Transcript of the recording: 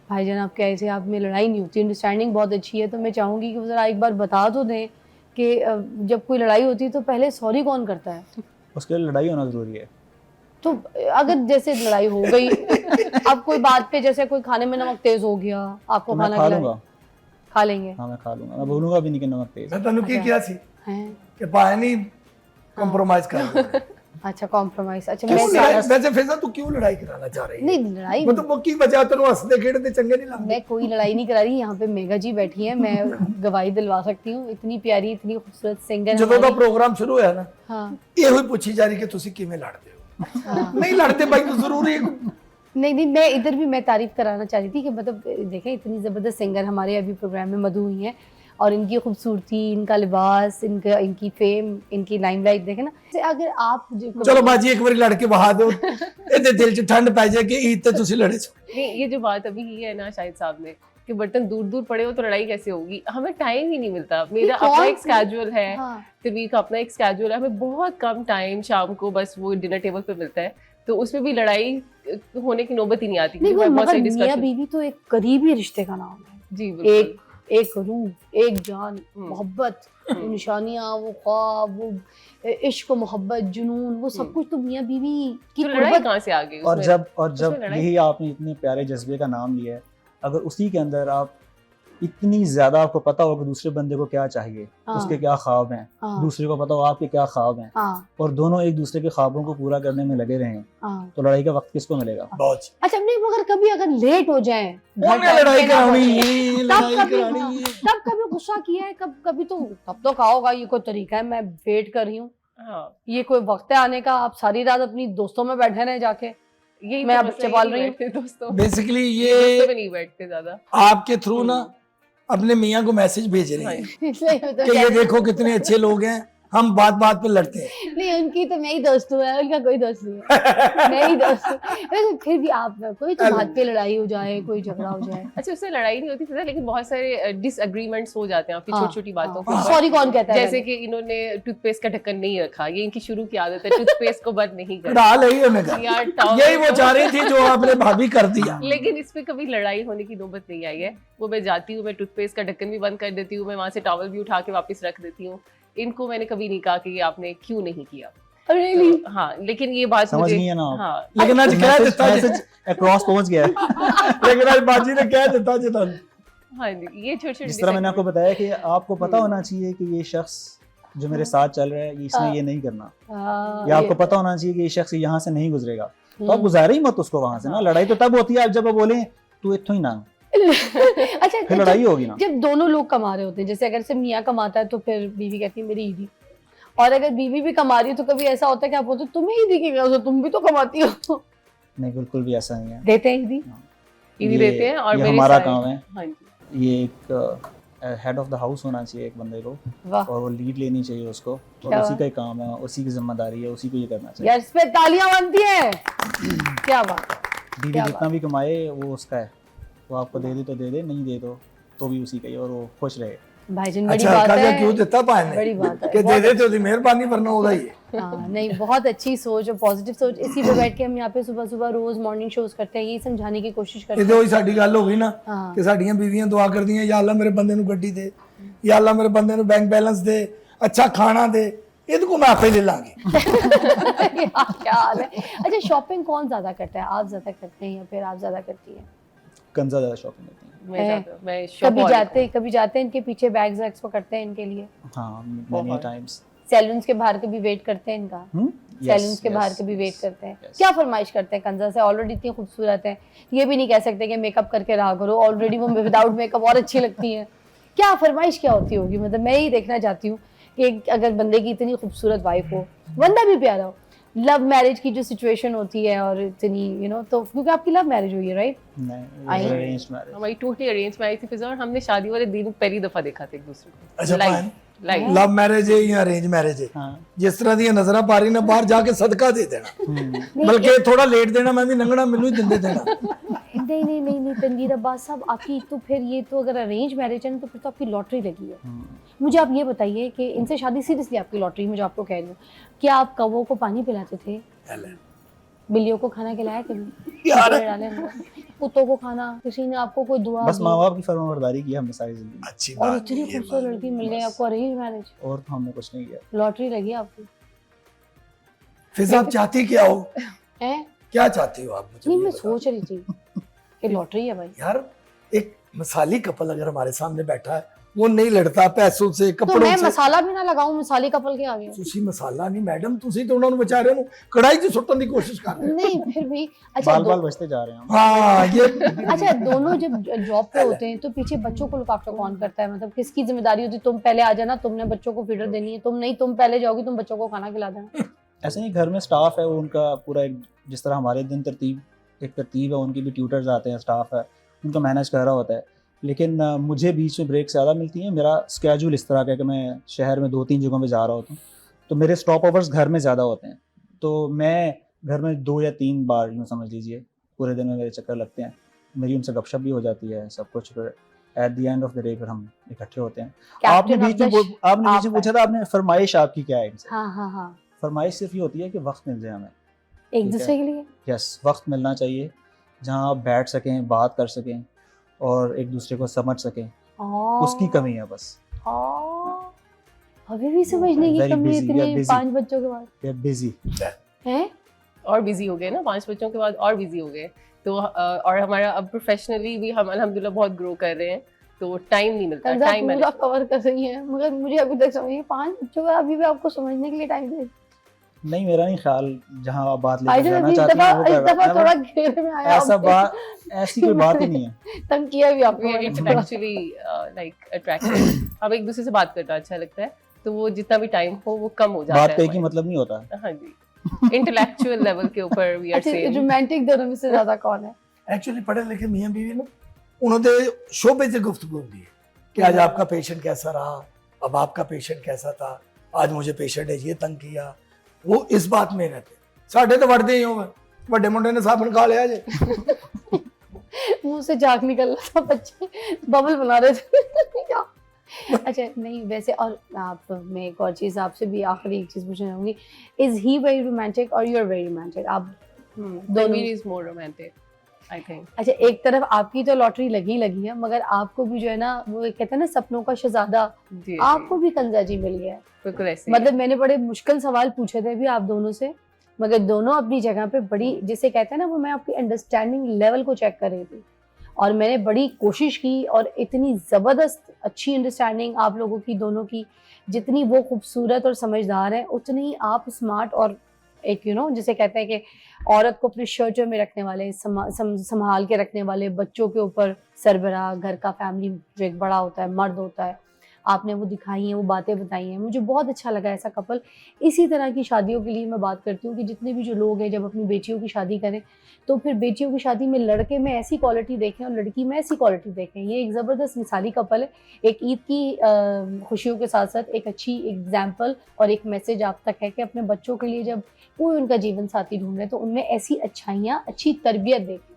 भाईजान आप कह रहे थे आप में लड़ाई नहीं होती, अंडरस्टैंडिंग बहुत अच्छी है, तो मैं चाहूँगी कि वो ज़रा एक बार बता तो दें कि जब कोई लड़ाई होती है तो पहले सॉरी कौन करता है? उसके लिए लड़ाई होना ज़रूरी है। तो अगर जैसे लड़ाई हो गई अब कोई बात पे, जैसे कोई खाने में नमक तेज हो गया, आपको तो मैं खाना खा खिलाए, लूँगा। खा लेंगे? हाँ मैं खा लूँगा, मैं बोलूँगा भी नहीं कि नमक तेज है। मैं तनु की किया सी हैं? कि पाए नहीं कॉम्प्रोमाइज कर अच्छा कॉम्प्रोमाइज। अच्छा क्यों मैं लड़ाई वैसे फैजल तू क्यों लड़ाई कराना चाह रही है? नहीं लड़ाई मतलब वो की वजह तेरे हंसदे खेड़दे चंगे नहीं लगदे। मैं कोई लड़ाई नहीं करा रही, यहाँ पे मेगा जी बैठी है, मैं गवाही दिलवा सकती हूँ, इतनी प्यारी इतनी खूबसूरत सिंगर ਜਦੋਂ ਦਾ ਪ੍ਰੋਗਰਾਮ ਸ਼ੁਰੂ ਹੋਇਆ ਨਾ हाँ ਇਹੋ ਹੀ ਪੁੱਛੀ ਜਾ ਰਹੀ ਕਿ ਤੁਸੀਂ ਕਿਵੇਂ ਲੜਦੇ ਹੋ ਨਹੀਂ ਲੜਦੇ ਭਾਈ तो जरूरी है नहीं मैं इधर भी मैं तारीफ कराना चाह रही थी कि मतलब देखें इतनी ज़बरदस्त सिंगर हमारे अभी प्रोग्राम में मधु हुई हैं और इनकी खूबसूरती, इनका लिबास, इनकी फेम, इनकी लाइमलाइट देखें ना। अगर आप चलो बाजी एक बार लड़ के बहा दो ਇਹਦੇ ਦਿਲ 'ਚ ਠੰਡ ਪੈ ਜਾਏ कि ईद ਤੇ ਤੁਸੀਂ लड़े छो। नहीं, ये जो बात अभी की है ना शाहिद साहब ने कि बर्तन दूर दूर पड़े हो तो लड़ाई कैसे होगी, हमें टाइम ही नहीं मिलता। मेरा अपना एक स्केड्यूल है, तनवीर का अपना एक स्केड्यूल है, हमें बहुत कम टाइम शाम को बस वो डिनर टेबल पे मिलता है, तो उसमें भी लड़ाई होने की नौबत ही नहीं आती। मगर मियां बीवी तो एक करीबी रिश्ते का नाम है जी, एक रूह, एक जान, मोहब्बत, वो निशानियां, वो ख्वाब, वो इश्क, मोहब्बत, जुनून, वो सब कुछ तो मियां बीवी की तो लड़ाई कहाँ से आ गई? और जब यही आपने इतने प्यारे जज्बे का नाम लिया है, अगर उसी के अंदर आप इतनी ज्यादा आपको पता हो कि दूसरे बंदे को क्या चाहिए, उसके क्या ख्वाब हैं, दूसरे को पता हो आपके क्या ख्वाब हैं, और दोनों एक दूसरे के ख्वाबों को पूरा करने में लगे रहें, तो लड़ाई का वक्त किसको मिलेगा? बहुत अच्छा नहीं, मगर कभी अगर लेट हो जाए लड़ाई करानी तब कभी गुस्सा किया है? कभी तो तब तो कहा होगा ये कोई तरीका है, मैं वेट कर रही हूँ, ये कोई वक्त है आने का, आप सारी रात अपनी दोस्तों में बैठे रहे जाके, यही मैं तो अब चबाल रही हूँ दोस्तों। बेसिकली ये दोस्तों में नहीं बैठते ज्यादा, आपके थ्रू ना अपने मियाँ को मैसेज भेज रहे हैं कि ये देखो कितने अच्छे लोग हैं, हम बात बात पे लड़ते हैं। नहीं उनकी तो मैं ही दोस्त हूँ, उनका कोई दोस्त नहीं है, मैं ही दोस्त हूँ। फिर भी आप कोई तो बात पे लड़ाई हो जाए, कोई झगड़ा हो जाए। अच्छा उससे लड़ाई नहीं होती लेकिन बहुत सारे डिसएग्रीमेंट्स हो जाते हैं आपकी छोटी छोटी बातों पे। सॉरी कौन कहता है? जैसे कि इन्होंने टूथपेस्ट का ढक्कन नहीं रखा, ये इनकी शुरू की आदत है, टूथपेस्ट को बंद नहीं करना। यही वो चाह रही थी जो आपने भाभी कर दिया। लेकिन इस पे कभी लड़ाई होने की नौबत नहीं आई है। वो मैं जाती हूँ, मैं टूथपेस्ट का ढक्कन भी बंद कर देती हूँ, मैं वहां से टॉवल भी उठा के वापस रख देती हूँ। इनको मैंने कभी नहीं कहा कि ये आपने क्यों नहीं किया। really? तो, हाँ लेकिन ये बात समझ मुझे नहीं है ना। हाँ लेकिन आज कह देता मैसेज अक्रॉस पहुंच गया है। लेकिन आज बाजी ने कह देता जी हाँ जी, ये छोटे जिस तरह मैंने आपको बताया कि आपको पता होना चाहिए कि ये शख्स जो मेरे साथ चल रहा है इसने ये नहीं करना, या आपको पता होना चाहिए कि ये शख्स यहाँ से नहीं गुजरेगा, तो आप गुजारे ही मत उसको वहां से ना। लड़ाई तो तब होती है जब वो बोले तू इत्थों ही ना। अच्छा फिर लड़ाई होगी ना जब दोनों लोग कमा रहे होते हैं, जैसे अगर से मियाँ कमाता है तो फिर बीवी कहती है मेरी ईदी, और अगर बीवी भी कमा रही है तो कभी ऐसा होता है कि आप बोलते तुम्हें ईदी की क्या, तुम भी तो कमाती हो। नहीं बिल्कुल भी ऐसा नहीं है। देते हैं ईदी? ईदी देते हैं। और ये हमारा काम है। हाँ जी, ये एक हेड ऑफ द हाउस होना चाहिए एक बंदे को, और वो लीड लेनी चाहिए उसको, और उसी का ही काम है, उसी की जिम्मेदारी है, उसी को ये करना चाहिए। यार इस पे तालियां बनती हैं। क्या बात। बीवी जितना भी कमाए वो उसका है, वो आपको दे दे तो दे दे, नहीं दे तो भी उसी का ही, और वो खुश रहे। भाईजान बड़ी बात है। क्यों देता पाने बड़ी बात है कि दे दे तो मेहरबानी वरना होगा ही। हाँ नहीं बहुत अच्छी सोच और पॉजिटिव सोच। इसी पे बैठ के हम यहाँ पे सुबह सुबह रोज मॉर्निंग शोज करते हैं, यही समझाने की कोशिश करते हैं। ਇਹਦੇ ਹੋਈ ਸਾਡੀ ਗੱਲ ਹੋ ਗਈ ਨਾ ਕਿ ਸਾਡੀਆਂ ਬੀਵੀਆਂ ਦੁਆ ਕਰਦੀਆਂ या अल्लाह मेरे बंदे ਨੂੰ ਗੱਡੀ ਦੇ, या अल्लाह मेरे बंदे ਨੂੰ बैंक बैलेंस दे, अच्छा खाना दे, ਇਹਦੇ को मैं आपे ले लांगे। क्या हाल है। अच्छा शॉपिंग कौन ज्यादा करता है, आप ज्यादा करते हैं या फिर आप ज्यादा करती हैं? कंजा ज्यादा शॉपिंग करती है। मैं कभी जाते हैं इनके पीछे बैग्स वैग्स पकड़ते हैं इनके लिए? हाँ मेनी टाइम्स। सैलून्स के बाहर कभी वेट करते हैं इनका? सैलून्स के बाहर कभी वेट करते हैं? क्या फरमाइश करते हैं कंजा से? ऑलरेडी इतनी खूबसूरत है, ये भी नहीं कह सकते कि मेकअप करके रहा करो, ऑलरेडी वो विदाउट मेकअप और अच्छी लगती है। क्या फरमाइश क्या होती होगी? मतलब मैं ही देखना चाहती हूँ कि अगर बंदे की इतनी खूबसूरत वाइफ हो, बंदा भी प्यारा हो, लव मैरिज की जो सिचुएशन होती है और इतनी तो क्योंकि आपकी लव मैरिज हुई है राइट? नहीं अरेंज्ड मैरिज। हमारी टोटली अरेंज मैरिज थी फिजा, और हमने शादी वाले दिन पहली दफा देखा था एक दूसरे को। अच्छा लाइव लव मैरिज है या अरेंज मैरिज है? जिस तरह दी नजर पा रही ना बाहर जाके सदका दे देना, बल्कि थोड़ा लेट देना, मैं भी लंगड़ा मैनू ही दिंदे देना। नहीं तनवीर अब्बास साहब आपकी तो फिर ये तो अगर अरेंज मैरिज है तो फिर तो आपकी लॉटरी लगी है। मुझे आप ये बताइए कि इनसे शादी सीरियसली आपकी लॉटरी, मुझे आपको कह रही हूँ, क्या आप कौवों को पानी पिलाते थे? बिल्लियों को खाना खिलाया कभी? यार कुत्ते डाले अंदर? कुत्तों को खाना, किसी ने आपको कोई दुआ बस दी? माँ बाप की फरमाबरदारी की हमने सारी जिंदगी, अच्छी और बात इतनी है, ये खूबसूरत बात लड़की मिल गई बस। आपको, अरेंज मैरिज, और तो हमने कुछ नहीं किया। लॉटरी लगी आपकी फिर आप चाहती क्या हो, है? क्या चाहती हो आप मुझे नहीं ये मैं बताओ। सोच रही थी कि लॉटरी है भाई। यार एक मिसाली कपल अगर हमारे सामने बैठा है, वो नहीं लड़ता पैसों से तो कपड़ों मैं से। मसाला भी ना लगाऊं, मसाले कपल के आगे? ਤੁਸੀਂ ਮਸਾਲਾ ਨਹੀਂ ਮੈਡਮ, ਤੁਸੀਂ ਤਾਂ ਉਹਨਾਂ ਨੂੰ ਵਿਚਾਰਿਆਂ ਨੂੰ ਕੜਾਈ 'ਚ ਸੁੱਟਣ ਦੀ ਕੋਸ਼ਿਸ਼ कर रहे हो। नहीं फिर भी अच्छा बाल बाल बचते जा रहे हैं हम। हाँ ये अच्छा दोनों जब जॉब पे होते हैं तो पीछे बच्चों को लुक आफ्टर कौन करता है? मतलब किसकी जिम्मेदारी होती है? तुम पहले आ जाना, तुमने बच्चों को फीडर देनी है, तुम नहीं, तुम पहले जाओगी, तुम बच्चों को खाना खिला देना। ऐसे नहीं, घर में स्टाफ है वो उनका पूरा एक, जिस तरह हमारे दिन एक तरतीब है, उनकी भी ट्यूटर्स आते हैं, स्टाफ है, उनका मैनेज कर रहा होता है। लेकिन मुझे बीच में ब्रेक ज़्यादा मिलती हैं। मेरा स्केड्यूल इस तरह का है कि मैं शहर में 2-3 जगहों पे जा रहा होता हूँ, तो मेरे स्टॉप ओवर्स घर में ज़्यादा होते हैं। तो मैं घर में 2 या 3 बार यूँ समझ लीजिए पूरे दिन में मेरे चक्कर लगते हैं। मेरी उनसे गपशप भी हो जाती है, सब कुछ। फिर at the end of the day फिर हम इकट्ठे होते हैं। आपने बीच में पूछा था, आपने फरमाइश आपकी क्या है इनसे? हाँ हाँ हाँ, फरमाइश सिर्फ ये होती है कि वक्त मिल जाए हमें। एक ठीक दूसरे है। के लिए। यस, वक्त मिलना चाहिए जहाँ आप बैठ सकें, बात कर सकें और एक दूसरे को समझ सकें। उसकी कमी है बस। अभी भी समझने की Very कमी है busy, we are इतने busy. 5 बच्चों के बाद वी आर बिजी। हैं? और बिजी हो गए ना, 5 बच्चों के बाद और बिजी हो गए। तो और हमारा अब प्रोफेशनली भी हम अल्हम्दुलिल्लाह बहुत ग्रो कर रहे हैं, तो टाइम नहीं मिलता। कंजा टाइम पूरा कवर कर रही है, मगर मुझे अभी तक समझ नहीं, 5 बच्चों का अभी भी आपको समझने के लिए टाइम दे। नहीं, मेरा नहीं ख्याल, जहाँ आप बात आई लेकर जो जाना इस चाहती हैं वो कर दफा रहा थोड़ा है। घेरे में आया ऐसा आपके। बात, ऐसी कोई बात ही नहीं है। तंग किया भी आपको मैंने इट्स थोड़ा। Actually like attractive. अब एक दूसरे से बात करना अच्छा लगता है, तो वो जितना भी टाइम हो वो कम हो जाता है। बात कहीं की मतलब नहीं होता। हाँ जी, इंटेलेक्चुअल लेवल के ऊपर वी आर अच्छा सेम। रोमांटिक दोनों में से ज्यादा कौन है? एक्चुअली पढ़े लिखे मियाँ बीवी ना, उन्होंने शोबे से गुफ्तगू होती है कि आज आपका पेशेंट कैसा रहा, अब आपका पेशेंट कैसा था, आज मुझे पेशेंट ने ये तंग किया, वो इस बात में रहते। साढ़े तो वड़ते ही हो बड़े मुंडे ने साबुन खा लिया जे। मुंह से झाग निकल रहा था, बच्चे बबल बना रहे थे क्या? अच्छा नहीं वैसे, और आप, मैं एक और चीज आपसे भी आखिरी एक चीज पूछना चाहूंगी, इज ही वेरी रोमांटिक और यू आर वेरी रोमांटिक? आप दोनों? Ranveer is more romantic I think. अच्छा एक तरफ आपकी तो लॉटरी लगी है, मगर आपको भी जो है ना, वो कहते हैं ना सपनों का शहजादा, जी आपको भी कंजा जी मिल गया है। बिल्कुल ऐसे ही है। मतलब मैंने बड़े मुश्किल सवाल पूछे थे भी आप दोनों से, मगर दोनों अपनी जगह पे बड़ी, जिसे कहते हैं ना, वो मैं आपकी अंडरस्टैंडिंग लेवल को चेक कर रही थी और मैंने बड़ी कोशिश की, और इतनी ज़बरदस्त अच्छी अंडरस्टैंडिंग आप लोगों की दोनों की, जितनी वो खूबसूरत और समझदार है उतनी आप स्मार्ट और एक जिसे कहते हैं कि औरत को अपने शर्टों में रखने वाले, संभाल के रखने वाले, बच्चों के ऊपर सरबराह, घर का फैमिली जो एक बड़ा होता है, मर्द होता है, आपने वो दिखाई हैं, वो बातें बताई हैं। मुझे बहुत अच्छा लगा ऐसा कपल। इसी तरह की शादियों के लिए मैं बात करती हूँ कि जितने भी जो लोग हैं जब अपनी बेटियों की शादी करें तो फिर बेटियों की शादी में लड़के में ऐसी क्वालिटी देखें और लड़की में ऐसी क्वालिटी देखें। ये एक ज़बरदस्त मिसाली कपल है। एक ईद की खुशियों के साथ साथ एक अच्छी एग्जाम्पल और एक मैसेज आप तक है कि अपने बच्चों के लिए जब कोई उनका जीवन साथी ढूंढ रहे तो उनमें ऐसी अच्छाइयाँ, अच्छी तरबियत देखें।